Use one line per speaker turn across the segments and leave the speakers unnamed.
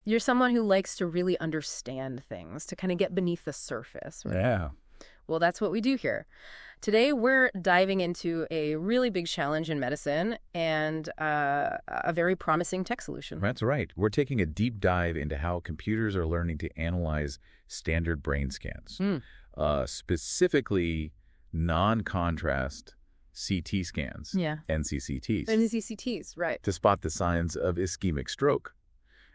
You're someone who likes to really understand things, to kind of get beneath the surface, right?
Yeah.
Well, that's what we do here. Today, we're diving into a really big challenge in medicine and a very promising tech solution.
That's right. We're taking a deep dive into how computers are learning to analyze standard brain scans, specifically non-contrast CT scans,
Yeah.
NCCTs,
NCCTs, right.
to spot the signs of ischemic stroke.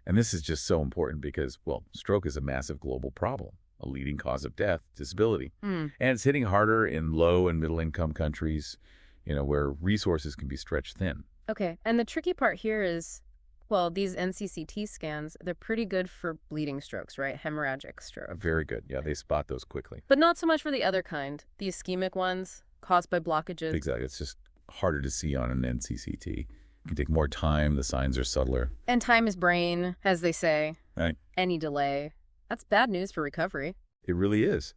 And this is just so important because, well, stroke is a massive global problem, a leading cause of death, disability. And it's hitting harder in low and middle income countries, where resources can be stretched thin.
Okay, and the tricky part here is, well, these NCCT scans, they're pretty good for bleeding strokes, right? Hemorrhagic stroke.
Very good. Yeah, they spot those quickly.
But not so much for the other kind, the ischemic ones caused by blockages.
Exactly. It's just harder to see on an NCCT. It can take more time. The signs are subtler.
And time is brain, as they say.
Right.
Any delay. That's bad news for recovery.
It really is.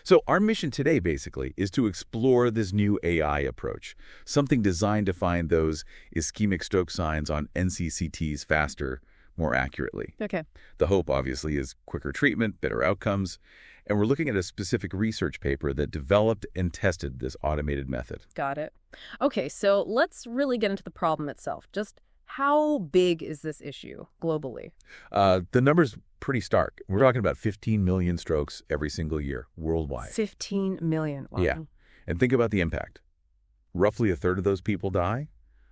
So our mission today, basically, is to explore this new AI approach, something designed to find those ischemic stroke signs on NCCTs faster, more accurately.
Okay.
The hope, obviously, is quicker treatment, better outcomes, and we're looking at a specific research paper that developed and tested this automated method.
Got it. Okay, so let's really get into the problem itself. Just how big is this issue globally?
The number's pretty stark. We're talking about 15 million strokes every single year worldwide.
15 million. Wow.
Yeah. And think about the impact. Roughly a third of those people die.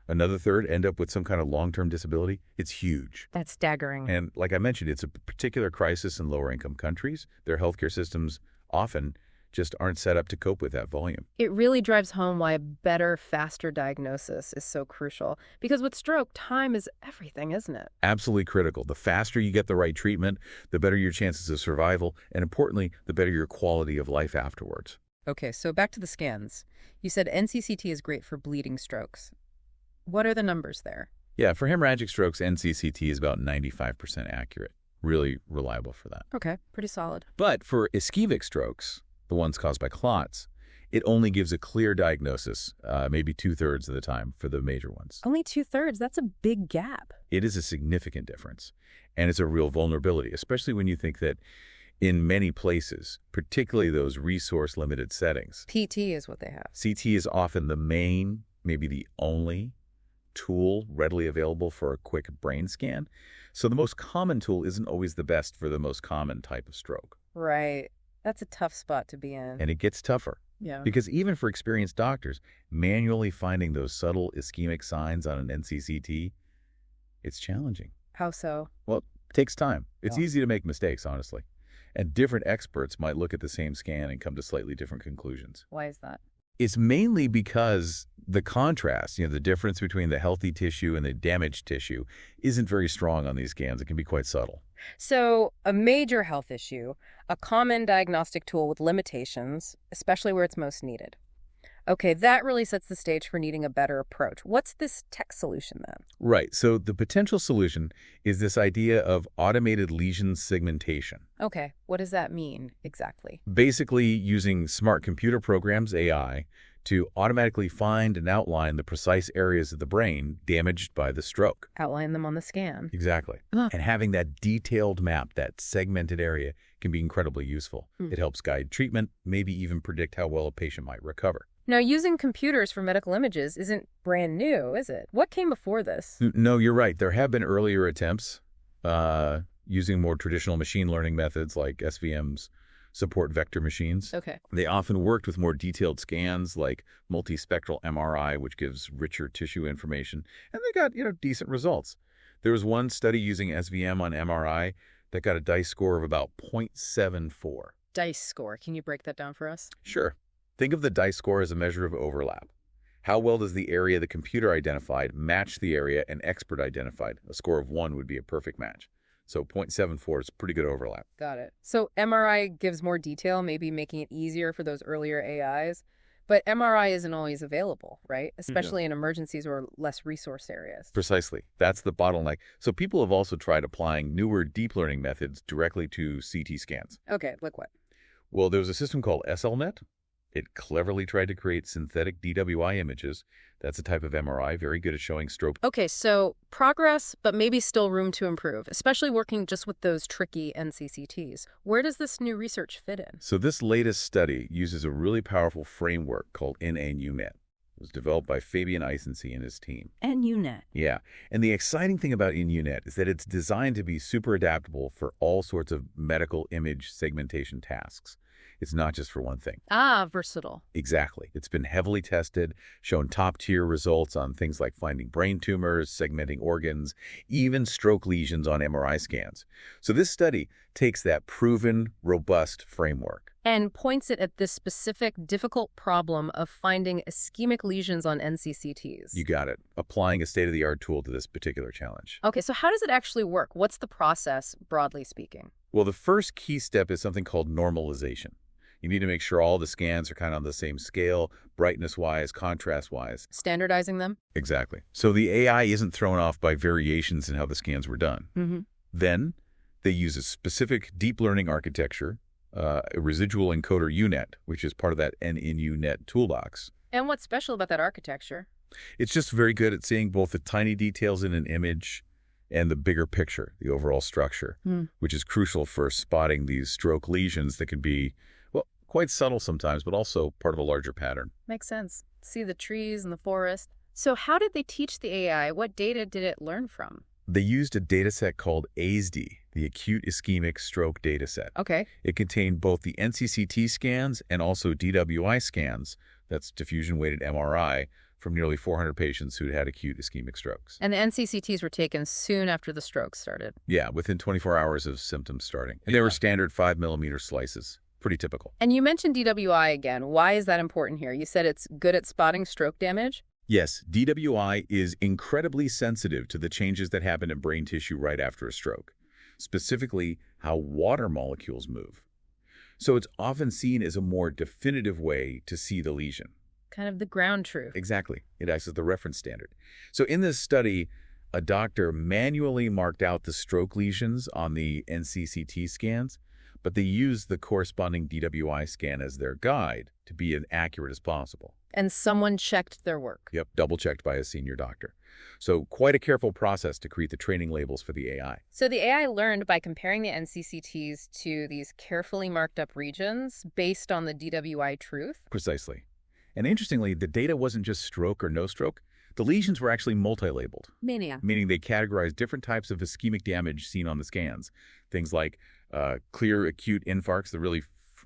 Another third end up with some kind of long-term disability. It's huge.
That's staggering.
And like I mentioned, it's a particular crisis in lower-income countries. Their healthcare systems often just aren't set up to cope with that volume.
It really drives home why a better, faster diagnosis is so crucial. Because with stroke, time is everything, isn't it?
Absolutely critical. The faster you get the right treatment, the better your chances of survival, and importantly, the better your quality of life afterwards.
Okay, so back to the scans. You said NCCT is great for bleeding strokes. What are the numbers there?
Yeah, for hemorrhagic strokes, NCCT is about 95% accurate. Really reliable for that.
Okay, pretty solid.
But for ischemic strokes, the ones caused by clots, it only gives a clear diagnosis, maybe 2/3 of the time for the major ones.
Only 2/3? That's a big gap.
It is a significant difference, and it's a real vulnerability, especially when you think that in many places, particularly those resource-limited settings,
PT is what they have.
CT is often the main, maybe the only tool readily available for a quick brain scan. So the most common tool isn't always the best for the most common type of stroke.
Right. That's a tough spot to be in.
And it gets tougher.
Yeah.
Because even for experienced doctors, manually finding those subtle ischemic signs on an NCCT, it's challenging.
How so?
Well, it takes time. It's
Yeah.
easy to make mistakes, honestly. And different experts might look at the same scan and come to slightly different conclusions.
Why is that?
It's mainly because the contrast, the difference between the healthy tissue and the damaged tissue isn't very strong on these scans. It can be quite subtle.
So, a major health issue, a common diagnostic tool with limitations, especially where it's most needed. Okay, that really sets the stage for needing a better approach. What's this tech solution then?
Right. So the potential solution is this idea of automated lesion segmentation.
Okay, what does that mean exactly?
Basically using smart computer programs, AI, to automatically find and outline the precise areas of the brain damaged by the stroke.
Outline them on the scan.
Exactly.
Huh.
And having that detailed map, that segmented area, can be incredibly useful. It helps guide treatment, maybe even predict how well a patient might recover.
Now, using computers for medical images isn't brand new, is it? What came before this?
No, you're right. There have been earlier attempts using more traditional machine learning methods like SVMs, support vector machines.
Okay.
They often worked with more detailed scans like multispectral MRI, which gives richer tissue information, and they got, decent results. There was one study using SVM on MRI that got a DICE score of about 0.74.
DICE score. Can you break that down for us?
Sure. Think of the DICE score as a measure of overlap. How well does the area the computer identified match the area an expert identified? A score of 1 would be a perfect match. So 0.74 is pretty good overlap.
Got it. So MRI gives more detail, maybe making it easier for those earlier AIs. But MRI isn't always available, right? Especially in emergencies or less resource areas.
Precisely. That's the bottleneck. So people have also tried applying newer deep learning methods directly to CT scans.
Okay, like what?
Well, there was a system called SLNet. It cleverly tried to create synthetic DWI images. That's a type of MRI very good at showing stroke.
Okay, so progress, but maybe still room to improve, especially working just with those tricky NCCTs. Where does this new research fit in?
So this latest study uses a really powerful framework called nnU-Net. It was developed by Fabian Eisensee and his team.
nnU-Net.
Yeah, and the exciting thing about nnU-Net is that it's designed to be super adaptable for all sorts of medical image segmentation tasks. It's not just for one thing.
Ah, versatile.
Exactly. It's been heavily tested, shown top-tier results on things like finding brain tumors, segmenting organs, even stroke lesions on MRI scans. So this study takes that proven, robust framework
And points it at this specific, difficult problem of finding ischemic lesions on NCCTs.
You got it. Applying a state-of-the-art tool to this particular challenge.
Okay, so how does it actually work? What's the process, broadly speaking?
Well, the first key step is something called normalization. You need to make sure all the scans are kind of on the same scale, brightness-wise, contrast-wise.
Standardizing them?
Exactly. So the AI isn't thrown off by variations in how the scans were done.
Mm-hmm.
Then they use a specific deep learning architecture, a residual encoder U-Net, which is part of that nnU-Net toolbox.
And what's special about that architecture?
It's just very good at seeing both the tiny details in an image and the bigger picture, the overall structure, which is crucial for spotting these stroke lesions that can be, well, quite subtle sometimes, but also part of a larger pattern.
Makes sense. See the trees and the forest. So how did they teach the AI? What data did it learn from?
They used a dataset called ASD, the Acute Ischemic Stroke Dataset.
Okay.
It contained both the NCCT scans and also DWI scans, that's diffusion-weighted MRI, from nearly 400 patients who'd had acute ischemic strokes.
And the NCCTs were taken soon after the stroke started.
Yeah, within 24 hours of symptoms starting. And they were standard 5-millimeter slices. Pretty typical.
And you mentioned DWI again. Why is that important here? You said it's good at spotting stroke damage?
Yes, DWI is incredibly sensitive to the changes that happen in brain tissue right after a stroke, specifically how water molecules move. So it's often seen as a more definitive way to see the lesion.
Kind of the ground truth.
Exactly. It acts as the reference standard. So in this study, a doctor manually marked out the stroke lesions on the NCCT scans, but they used the corresponding DWI scan as their guide to be as accurate as possible.
And someone checked their work.
Yep, double-checked by a senior doctor. So quite a careful process to create the training labels for the AI.
So the AI learned by comparing the NCCTs to these carefully marked up regions based on the DWI truth?
Precisely. And interestingly, the data wasn't just stroke or no stroke. The lesions were actually multi-labeled, meaning they categorized different types of ischemic damage seen on the scans. Things like clear acute infarcts, the really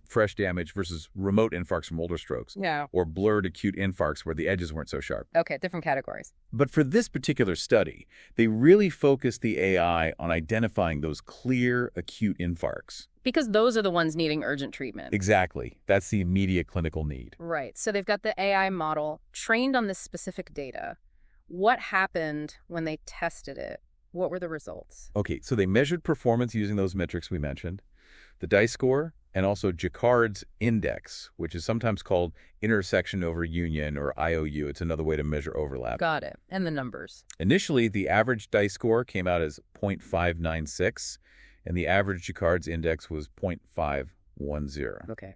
fresh damage, versus remote infarcts from older strokes.
Yeah.
Or blurred acute infarcts where the edges weren't so sharp.
Okay, different categories.
But for this particular study, they really focused the AI on identifying those clear acute infarcts.
Because those are the ones needing urgent treatment.
Exactly. That's the immediate clinical need.
Right. So they've got the AI model trained on this specific data. What happened when they tested it? What were the results?
Okay, so they measured performance using those metrics we mentioned, the DICE score, and also Jacquard's index, which is sometimes called intersection over union, or IOU. It's another way to measure overlap.
Got it. And the numbers.
Initially, the average DICE score came out as 0.596, and the average Jacquard's index was 0.510.
Okay.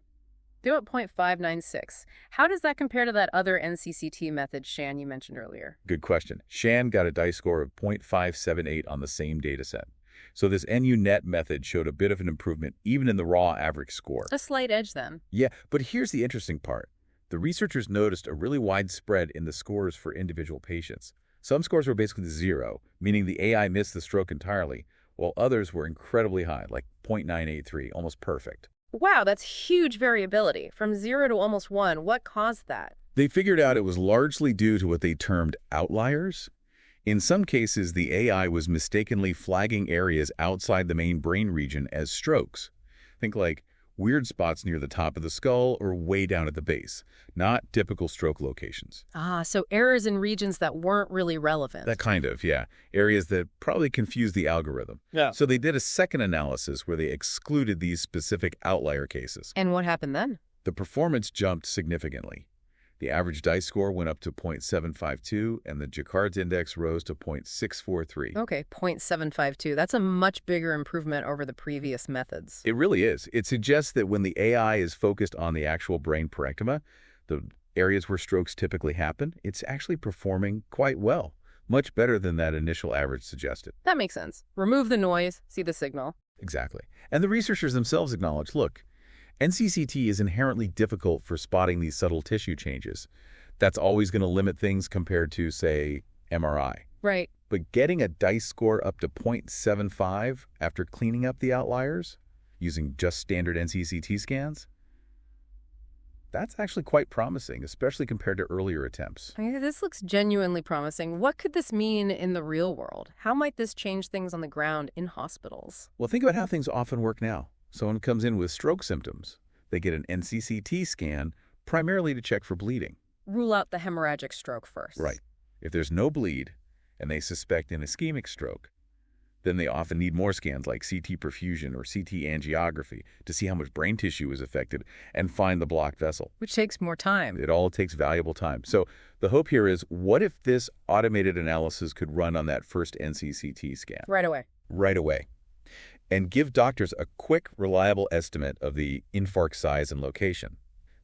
Do it 0.596. How does that compare to that other NCCT method, Shan, you mentioned earlier?
Good question. Shan got a DICE score of 0.578 on the same data set. So this nnU-Net method showed a bit of an improvement even in the raw average score.
A slight edge then.
Yeah, but here's the interesting part. The researchers noticed a really wide spread in the scores for individual patients. Some scores were basically 0, meaning the AI missed the stroke entirely, while others were incredibly high, like 0.983, almost perfect.
Wow, that's huge variability. From 0 to almost 1. What caused that?
They figured out it was largely due to what they termed outliers. In some cases, the AI was mistakenly flagging areas outside the main brain region as strokes. Think like weird spots near the top of the skull or way down at the base, not typical stroke locations.
Ah, so errors in regions that weren't really relevant.
That kind of, yeah. Areas that probably confused the algorithm.
Yeah.
So they did a second analysis where they excluded these specific outlier cases.
And what happened then?
The performance jumped significantly. The average DICE score went up to 0.752, and the Jacquard's index rose to 0.643.
Okay, 0.752. That's a much bigger improvement over the previous methods.
It really is. It suggests that when the AI is focused on the actual brain parenchyma, the areas where strokes typically happen, it's actually performing quite well, much better than that initial average suggested.
That makes sense. Remove the noise, see the signal.
Exactly. And the researchers themselves acknowledge, look, NCCT is inherently difficult for spotting these subtle tissue changes. That's always going to limit things compared to, say, MRI.
Right.
But getting a DICE score up to 0.75 after cleaning up the outliers, using just standard NCCT scans, that's actually quite promising, especially compared to earlier attempts.
I mean, this looks genuinely promising. What could this mean in the real world? How might this change things on the ground in hospitals?
Well, think about how things often work now. Someone comes in with stroke symptoms. They get an NCCT scan primarily to check for bleeding.
Rule out the hemorrhagic stroke first.
Right. If there's no bleed and they suspect an ischemic stroke, then they often need more scans like CT perfusion or CT angiography to see how much brain tissue is affected and find the blocked vessel.
Which takes more time.
It all takes valuable time. So the hope here is, what if this automated analysis could run on that first NCCT scan?
Right away.
Right away. And give doctors a quick, reliable estimate of the infarct size and location.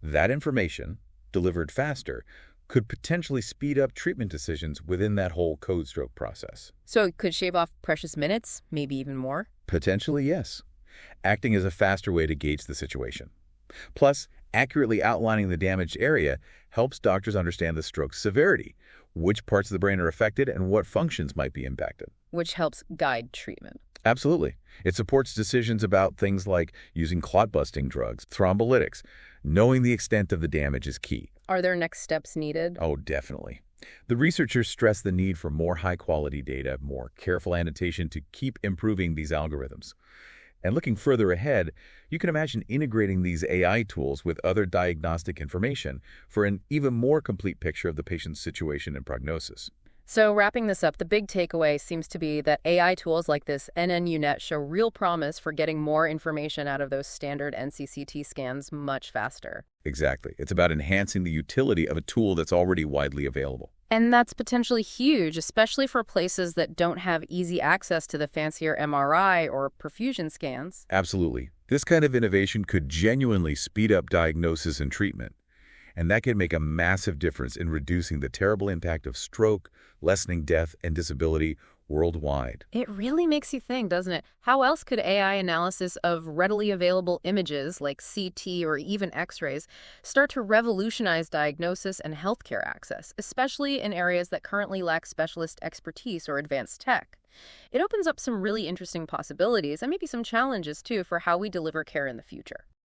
That information, delivered faster, could potentially speed up treatment decisions within that whole code stroke process.
So it could shave off precious minutes, maybe even more?
Potentially, yes. Acting as a faster way to gauge the situation. Plus, accurately outlining the damaged area helps doctors understand the stroke's severity, which parts of the brain are affected, and what functions might be impacted.
Which helps guide treatment.
Absolutely. It supports decisions about things like using clot-busting drugs, thrombolytics. Knowing the extent of the damage is key.
Are there next steps needed?
Oh, definitely. The researchers stress the need for more high-quality data, more careful annotation to keep improving these algorithms. And looking further ahead, you can imagine integrating these AI tools with other diagnostic information for an even more complete picture of the patient's situation and prognosis.
So wrapping this up, the big takeaway seems to be that AI tools like this nnU-Net show real promise for getting more information out of those standard NCCT scans much faster.
Exactly. It's about enhancing the utility of a tool that's already widely available.
And that's potentially huge, especially for places that don't have easy access to the fancier MRI or perfusion scans.
Absolutely. This kind of innovation could genuinely speed up diagnosis and treatment. And that can make a massive difference in reducing the terrible impact of stroke, lessening death and disability worldwide.
It really makes you think, doesn't it? How else could AI analysis of readily available images like CT or even X-rays start to revolutionize diagnosis and healthcare access, especially in areas that currently lack specialist expertise or advanced tech? It opens up some really interesting possibilities and maybe some challenges, too, for how we deliver care in the future.